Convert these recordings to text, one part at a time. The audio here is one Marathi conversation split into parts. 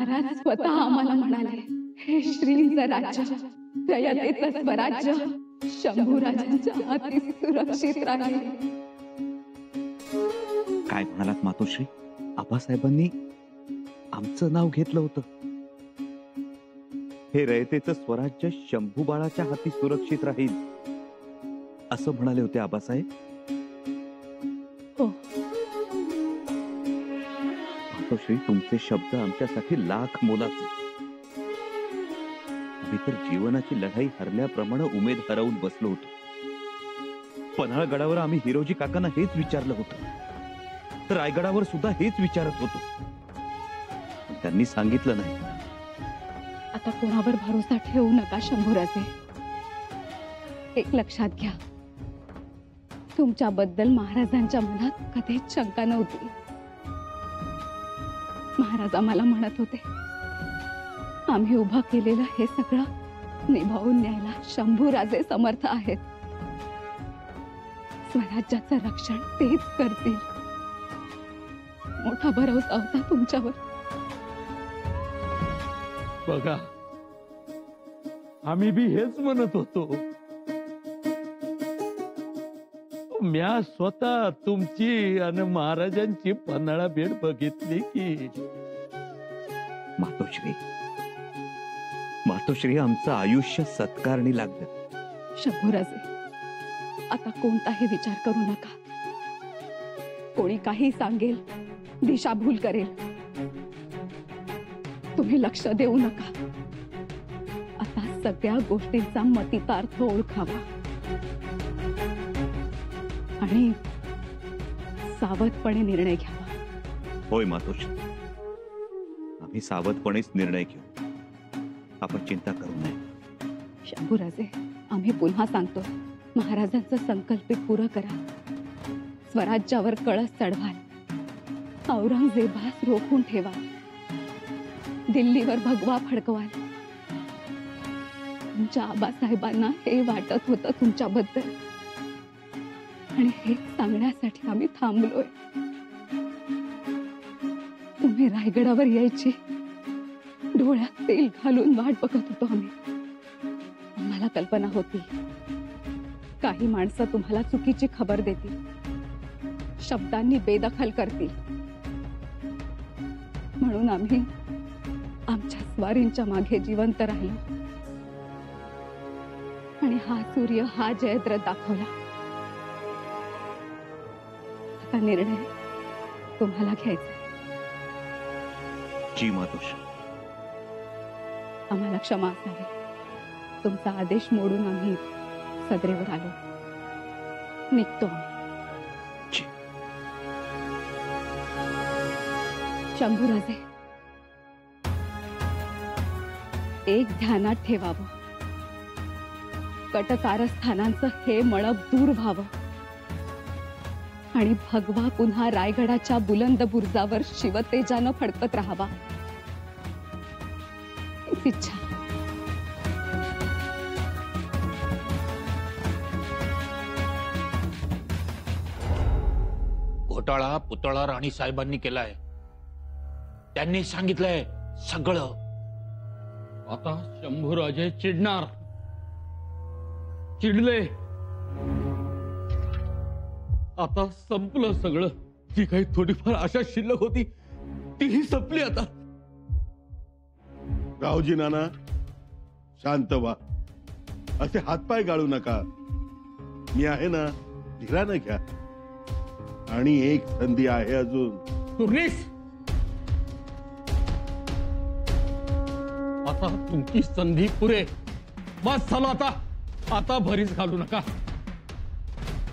महाराज स्वतः आम्हाला म्हणाले, हे श्रींचं राज्य, जयतेचं स्वराज्य शंभूराजांच्या हाती सुरक्षित राहील. काय म्हणालात मातोश्री? आबासाहेबांनी आमचं नाव घेतलं होतं. हे रयतेचं स्वराज्य शंभू बाळाच्या हाती सुरक्षित राहील असं म्हणाले होते आबासाहेब. हो. मातोश्री, तुमचे शब्द आमच्यासाठी लाख मोलाचे. आम्ही तर जीवनाची लढाई हरल्याप्रमाणे उमेद हरवून बसलो होतो. पन्हाळगडावर आम्ही हिरोजी काकांना हेच विचारलं होतं, तर रायगडावर सुद्धा हेच विचारत होतो. पण त्यांनी सांगितलं नाही. आता कोणावर भरोसा ठेवू नका शंभूराजे. एक लक्षात घ्या, तुमच्याबद्दल महाराजांच्या मनात कधीच शंका नव्हती. महाराज आम्हाला म्हणत होते, आम्ही उभं केलेलं हे सगळं निभावून न्यायला शंभूराजे समर्थ आहेत. स्वराज्याचं रक्षण तेच करतील. मोठा भरोसा होता तुमच्यावर. बघा, आम्ही बी हेच म्हणत होतो. म्या स्वतः तुमची आणि महाराजांची पन्हाळा भेट बघितली की. मातोश्री, मातोश्री, आमचं आयुष्य सत्कारणी लागलं. शंभूराजे, आता कोणताही विचार करू नका. कोणी काही सांगेल, दिशाभूल करेल, तुम्ही लक्ष देऊ नका. आता सगळ्या गोष्टींचा मतितार्थ ओळखावा आणि सावधपणे निर्णय घ्यावा. होय मातोश्री, आम्ही सावधपणेच निर्णय घेऊ. आपण चिंता करू नये. शंभूराजे, आम्ही पुन्हा सांगतो, महाराजांचं संकल्पित पुरं करा. स्वराज्यावर कळस चढवाल, औरंगजेबास रोखून ठेवा, दिल्लीवर भगवा फडकवाल. तुमच्या आबासाहेबांना हे वाटत होतं तुमच्याबद्दल, आणि हे सांगण्यासाठी आम्ही थांबलोय. तुम्ही रायगडावर यायची डोळ्यात तेल घालून वाट बघत होतो आम्ही. आम्हाला कल्पना होती, काही माणसं तुम्हाला चुकीची खबर देतील, शब्दांनी बेदखल करतील. म्हणून आम्ही आमच्या स्वारींच्या मागे जिवंत राहिलो आणि हा सूर्य, हा जयद्रथ दाखवला. आता निर्णय तुम्हाला घ्यायचा. जी मातोश्री. आम्हाला क्षमा असावी. तुमचा आदेश मोडून आम्ही सदरेवर आलो. निघतो आम्ही. शंभूराजे, एक ध्यानात ठेवावं, कटकारस्थानांचं हे मळब दूर व्हावं आणि भगवा पुन्हा रायगडाच्या बुलंद बुरुजावर शिवतेजानं फडकत राहावा. हीच इच्छा. घोटाळा पुतळा राणी साहेबांनी केलाय. त्यांनी सांगितलंय सगळं. आता शंभूराजे चिडणार. चिडले. आता संपलं सगळं. जी काही थोडीफार आशा शिल्लक होती तीही संपली आता. रावजी नाना, शांत व्हा. असे हातपाय गाळू नका. मी आहे ना, धीरानं घ्या. आणि एक संधी आहे अजून. तुर्नीस, आता तुमची संधी पुरे. बस झालं आता. आता भरीच घालू नका.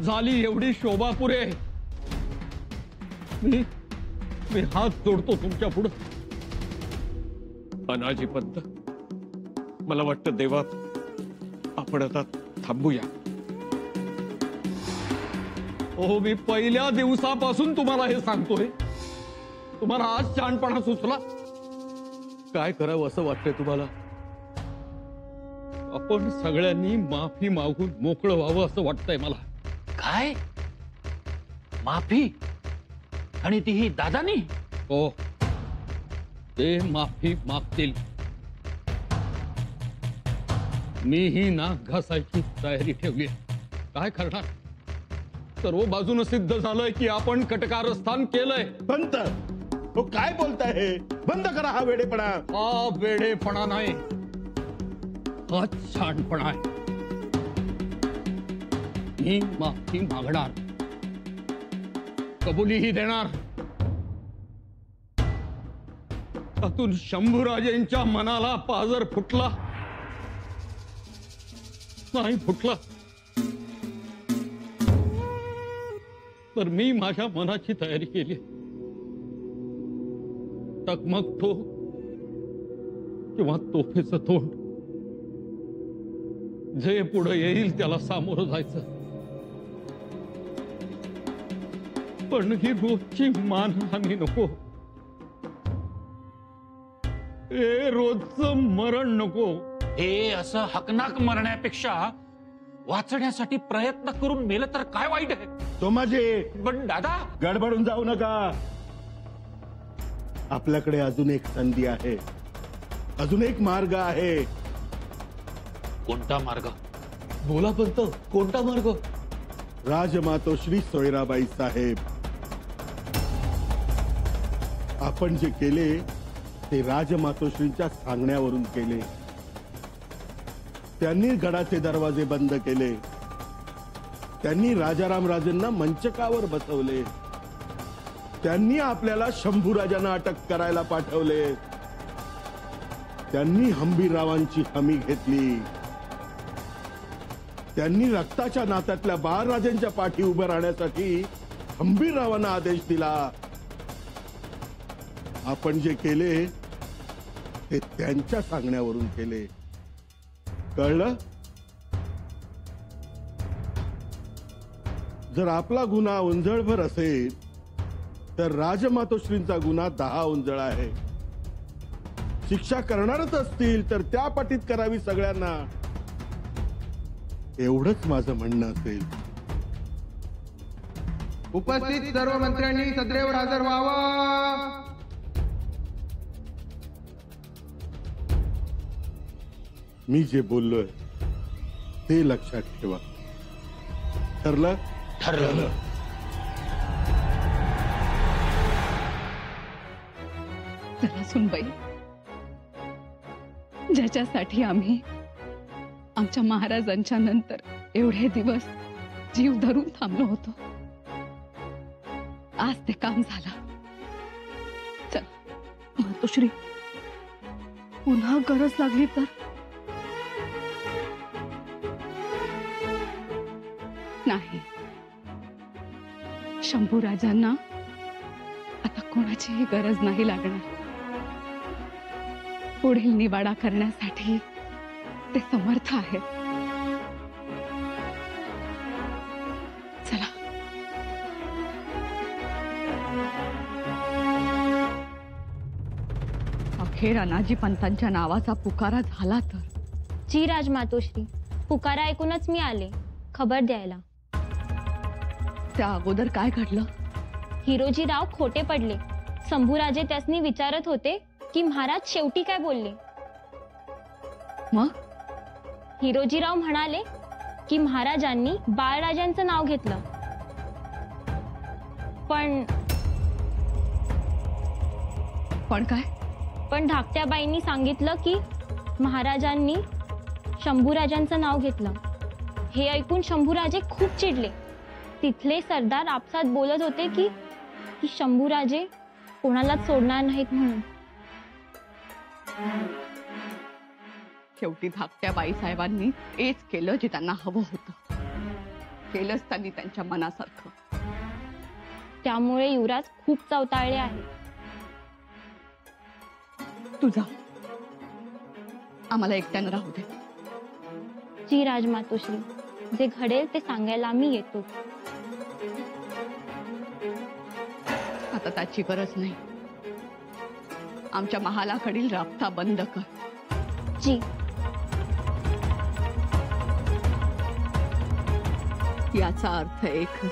झाली एवढी शोभा पुरे. मी हात जोडतो तुमच्या पुढं. अनाजी पंत, मला वाटतं देवा, आपण आता थांबूया. हो, मी पहिल्या दिवसापासून तुम्हाला हे सांगतोय. तुम्हाला आज शहाणपणा सुचला. काय करावं असं वाटतंय तुम्हाला? आपण सगळ्यांनी माफी मागून मोकळं व्हावं असं वाटतंय मला. काय माफी? आणि तीही दादानी? हो, ते माफी मागतील. मीही नाक घासायची तयारी ठेवली. काय करणार? सर्व बाजूनं सिद्ध झालंय की आपण कटकारस्थान केलंय. पंत, हो काय बोलताय हे? बंद करा हा वेडेपणा. हा वेडेपणा नाही, हा शहाणपणा आहे. मी माफी मागणार, कबुलीही देणार. त्यातून शंभूराजेंच्या मनाला पाझर फुटला नाही फुटला तर मी माझ्या मनाची तयारी केली. टकमकतो किंवा तोफेचं तोंड, जे पुढे येईल त्याला सामोरं जायचं. पण ही रोजची मानहानी नको, हे रोजचं मरण नको. हे असं हकनाक मरण्यापेक्षा वाचण्यासाठी प्रयत्न करून मेलं तर काय वाईट आहे? तो माझे पण दादा, गडबडून जाऊ नका. आपल्याकडे अजून एक संधी आहे, अजून एक मार्ग आहे. कोणता मार्ग? बोला पंत, कोणता मार्ग? राजमातोश्री सोयराबाई साहेब, आपण जे केले ते राजमातोश्रींच्या सांगण्यावरून केले. त्यांनी गडाचे दरवाजे बंद केले, त्यांनी राजाराम राजेंना मंचकावर बसवले, त्यांनी आपल्याला शंभूराजांना अटक करायला पाठवले, त्यांनी हंबीररावांची हमी घेतली, त्यांनी रक्ताच्या नात्यातल्या बाळराजेंच्या पाठी उभं राहण्यासाठी हंबीररावांना आदेश दिला. आपण जे केले ते त्यांच्या सांगण्यावरून केले. कळलं? जर आपला गुन्हा उंजळभर असेल तर राजमातोश्रींचा गुन्हा 10 उंजळ आहे. शिक्षा करणारच असतील तर त्या पाठीत करावी सगळ्यांना, एवढंच माझं म्हणणं असेल. उपस्थित सर्व मंत्र्यांनी सदैव हजर व्हावं. मी जे बोललोय ते लक्षात ठेवा. ठरलं? ठरलं. जरा सुनबाई, ज्याच्यासाठी आम्ही आमच्या महाराजांच्या नंतर एवढे दिवस जीव धरून थांबलो होतो, आज ते काम झालं. चल मातोश्री, पुन्हा गरज लागली तर? नाही, शंभूराजांना आता कोणाचीही गरज नाही लागणार. पुढील निवाडा करण्यासाठी ते समर्थ आहेत. चला. अखेर अनाजी पंतांच्या नावाचा पुकारा झाला तर? जी राजमातोश्री, पुकारा ऐकूनच मी आले खबर द्यायला. त्या अगोदर काय घडलं? हिरोजीराव खोटे पडले. शंभूराजे त्यासनी विचारत होते की महाराज शेवटी काय बोलले. मग हिरोजीराव म्हणाले की महाराजांनी बाळराजांचं नाव घेतलं. पण काय? पण धाकट्या बाईंनी सांगितलं की महाराजांनी शंभूराजांचं नाव घेतलं. हे ऐकून शंभूराजे खूप चिडले. तिथले सरदार आपसात बोलत होते की शंभूराजे कोणालाच सोडणार नाहीत म्हणून. शेवटी धाकट्या बाईसाहेबांनी तेच केलं जे त्यांना हवं होतं. केलंच त्यांनी त्यांच्या मनासारखं. त्यामुळे युवराज खूप चवताळले आहे. तुझा आम्हाला एकट्यानं राहू दे. जी राजमातोश्री, जे घडेल ते सांगायला आम्ही येतो. आता त्याची गरज नाही. आमच्या महालाकडील राबता बंद कर. जी. याचा अर्थ एकच,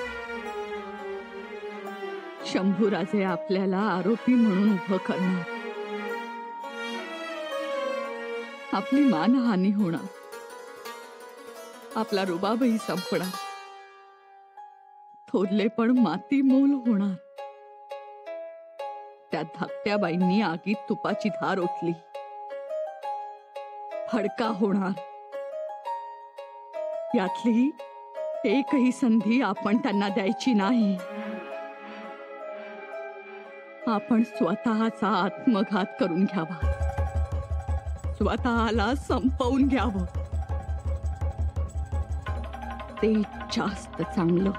शंभूराजे आपल्याला आरोपी म्हणून उभं करणार. आपली मानहानी होणार, आपला रुबाबही संपणार, थोरले पण माती मोल होणार. त्या धाकट्या बाईंनी आगीत तुपाची धार ओतली, फडका होणार. यातली एकही संधी आपण त्यांना द्यायची नाही. आपण स्वतःचा आत्मघात करून घ्यावा, स्वतःला संपवून घ्यावं. ते जास्त चांगलं.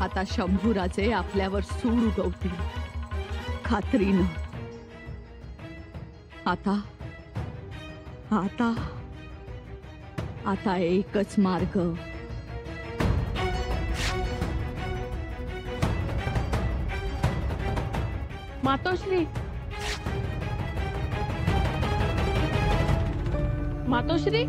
आता शंभूराजे आपल्यावर सूड उगवतील, खात्रीनं. आता आता आता एकच मार्ग. मातोश्री, मातोश्री,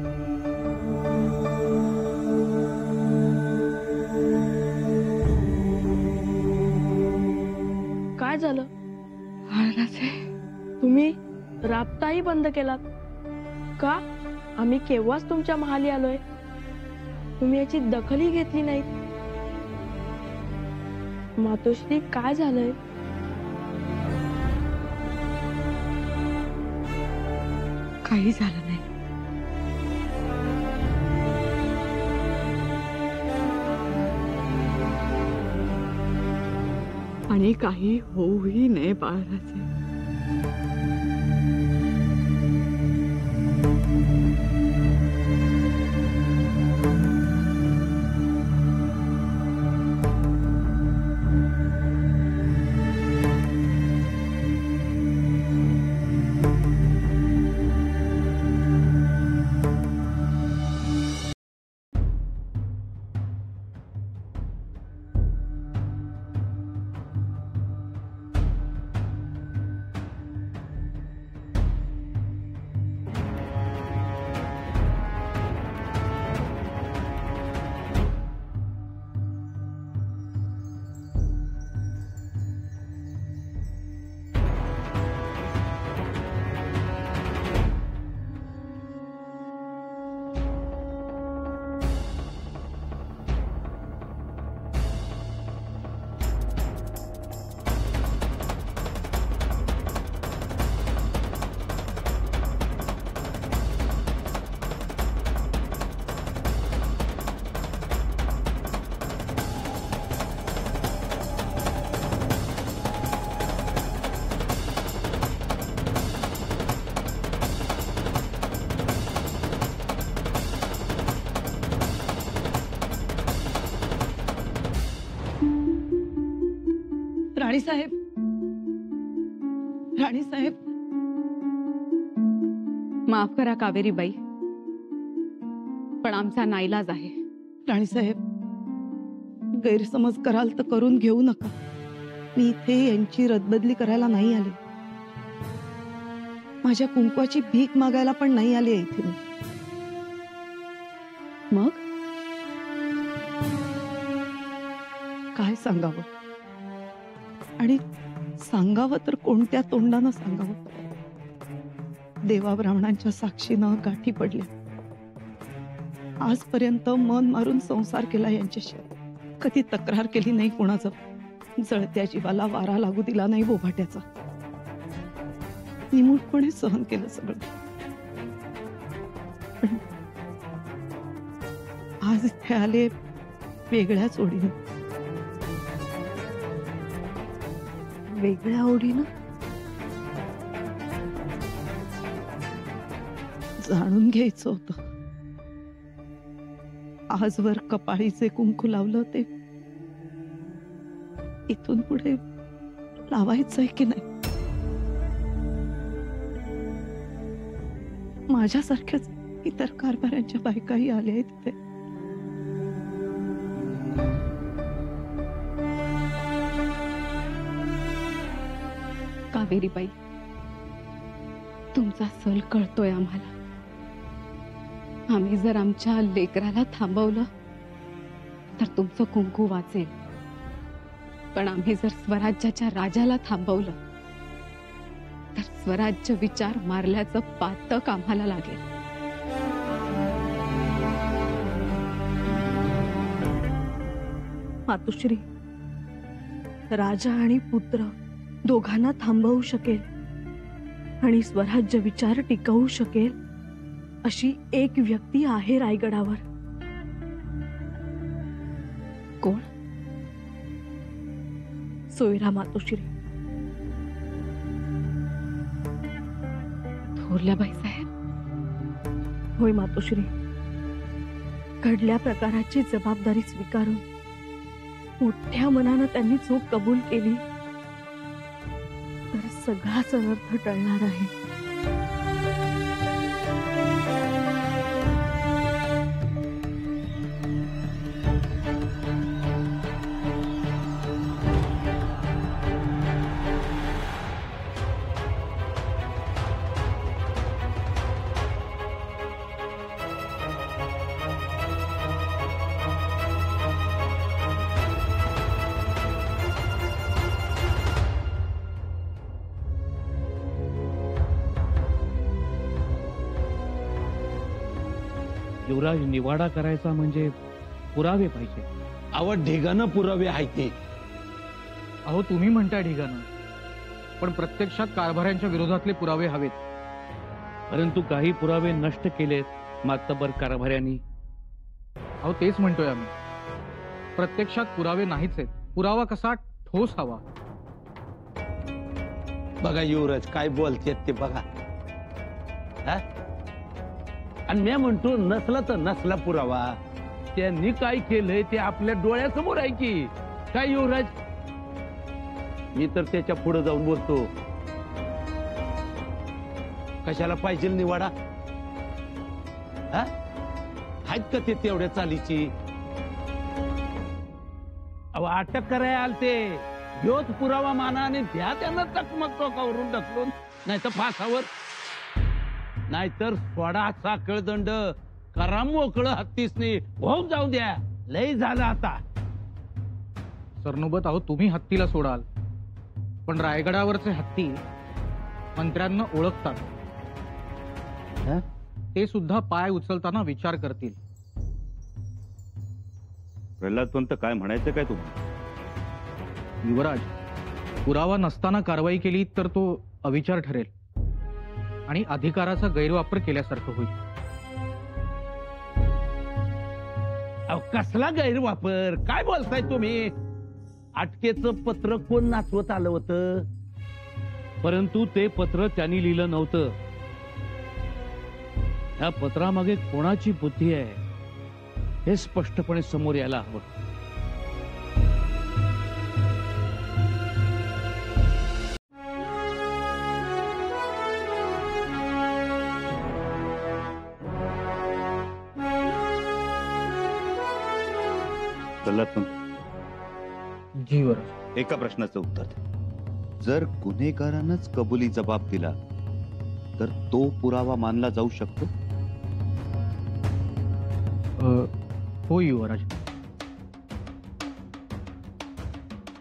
काय झालं? तुम्ही राबताही बंद केलात का? आम्ही केव्हाच तुमच्या महाली आलोय, तुम्ही याची दखलही घेतली नाही. मातोश्री, काय झालंय? काही झालं नाही. आणि काही होऊही नये बाळराजे. राणीसाहेब, राणीसाहेब, माफ करा कावेरीबाई, पण आमचा नाईलाज आहे. राणीसाहेब, गैरसमज कराल तर करून घेऊ नका. मी इथे यांची रदबदली करायला नाही आले. माझ्या कुंकवाची भीक मागायला पण नाही आली इथे मी. मग काय सांगावं, आणि सांगावं तर कोणत्या तोंडानं सांगावं? देवा ब्राह्मणांच्या साक्षीनं गाठी पडल्या. आजपर्यंत मन मारून संसार केला यांच्याशी, कधी तक्रार केली नाही कोणाचं. जळत्या जीवाला वारा लागू दिला नाही बोभाट्याचा. निमूटपणे सहन केलं सगळं. पण आज इथे आले वेगळ्याच ओढीनं. वेगळ्या ओढीनं? जाणून घ्यायचं होतं. आजवर कपाळीचे कुंकू लावलं ते इथून पुढे लावायचंय की नाही? माझ्यासारख्याच इतर कारभाऱ्यांच्या बायकाही आल्या आहेत तिथे. कावेरीबाई, तुमचा सल कळतोय आम्हाला. आम्ही जर आमच्या लेकराला थांबवलं तर तुमचं कुंकू वाचेल, पण आम्ही जर स्वराज्याच्या राजाला थांबवलं तर स्वराज्य विचार मारल्याचं पातक आम्हाला लागेल. मातोश्री, राजा आणि पुत्र दोघांना थांबवू शकेल आणि स्वराज्य विचार टिकवू शकेल अशी एक व्यक्ती आहे रायगडावर. कोण? सोयरा मातोश्री. थोरल्याबाई साहेब. होय मातोश्री, घडल्या प्रकाराची जबाबदारी स्वीकारून मोठ्या मनानं त्यांनी चूक कबूल केली तर सगळाच अनर्थ टळणार आहे. युवराज, निवाडा करायचा म्हणजे पुरावे पाहिजे. अहो ढिगानं पुरावे आहे ते. अहो तुम्ही म्हणता ढिगानं, पण प्रत्यक्षात कारभाऱ्यांच्या विरोधातले पुरावे हवेत. परंतु काही पुरावे नष्ट केलेत मातबर कारभाऱ्यांनी. अहो तेच म्हणतोय आम्ही, प्रत्यक्षात पुरावे नाहीच आहेत. पुरावा कसा? ठोस हवा. बघा युवराज काय बोलतेत ते बघा. हा? आणि मी म्हणतो नसला तर नसला पुरावा. त्यांनी काय केलंय ते आपल्या डोळ्यासमोर आहे की काय युवराज. मी तर त्याच्या पुढे जाऊन बोलतो. कशाला पाहिजे निवाडा? हा? आहेत का ते तेवढ्या चालीची? अहो अटक करायला आलते, ह्योच पुरावा माना आणि द्या त्यांना चकमक टोकावरून ढकलून, नाही तर फासावर, नाहीतर सोडा साखळ दंड करा मोकळं हत्तीसनी होऊन जाऊ द्या. लय झालं आता. सरनोबत, अहो तुम्ही हत्तीला सोडाल, पण रायगडावरचे हत्ती मंत्र्यांना ओळखतात. हं? ते सुद्धा पाय उचलताना विचार करतील. प्रल्हादपंत, काय म्हणायचं काय तुम्हाला? युवराज, पुरावा नसताना कारवाई केली तर तो अविचार ठरेल आणि अधिकाराचा गैरवापर केल्यासारखं होईल. अहो कसला गैरवापर? काय बोलताय तुम्ही? अटकेचं पत्र कोण नाचवत आलं होतं? परंतु ते पत्र त्यांनी लिहिलं नव्हतं. या पत्रामागे कोणाची बुद्धी आहे हे स्पष्टपणे समोर यायला हवं. प्रल्हादपंत, जीवर, एका प्रश्नाचं उत्तर द्या. जर गुन्हेगारानंच कबुली जबाब दिला तर तो पुरावा मानला जाऊ शकतो? हो युवराज.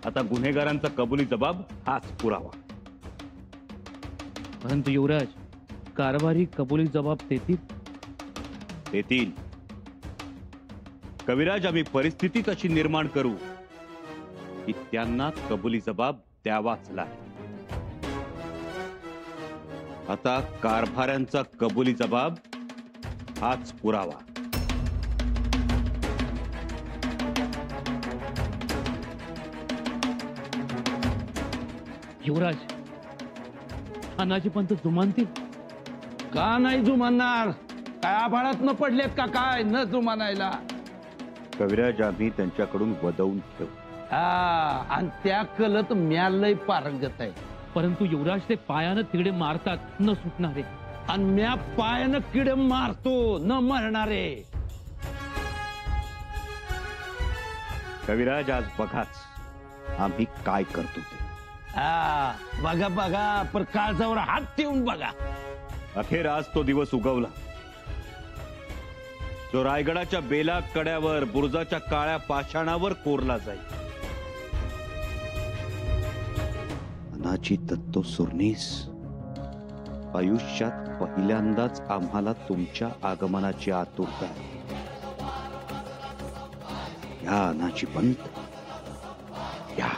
आता गुन्हेगारांचा कबुली जबाब हाच पुरावा. परंतु युवराज, कारभारी कबुली जबाब देतील. कविराज, आम्ही परिस्थिती तशी निर्माण करू की त्यांना कबुली जबाब द्यावाच लागेल. आता कारभाऱ्यांचा कबुली जबाब हाच पुरावा. युवराज, तानाजी पंत जुमानतील का नाही जुमानणार? काय आभाळात न पडलेत का काय न जुमानायला? कविराज, आम्ही त्यांच्याकडून वदवून ठेवू. हा, आणि त्या कलत म्यालय पारंगत आहे. परंतु युवराज, ते पायानं तिकडे मारतात न सुटणारे. आणि म्या पायानं किडे मारतो न मरणारे. कविराज, आज बघाच आम्ही काय करतो ते. हा बघा बघा पर काळजावर हात ठेवून बघा. अखेर आज तो दिवस उगवला जो रायगडाच्या बेला कड्यावर बुरुजाच्या काळ्या पाषाणावर कोरला जाईल. अनाची दत्तो सुर्नीस, आयुष्यात पहिल्यांदाच आम्हाला तुमच्या आगमनाची आतुरता आहे. या अनाची पंत या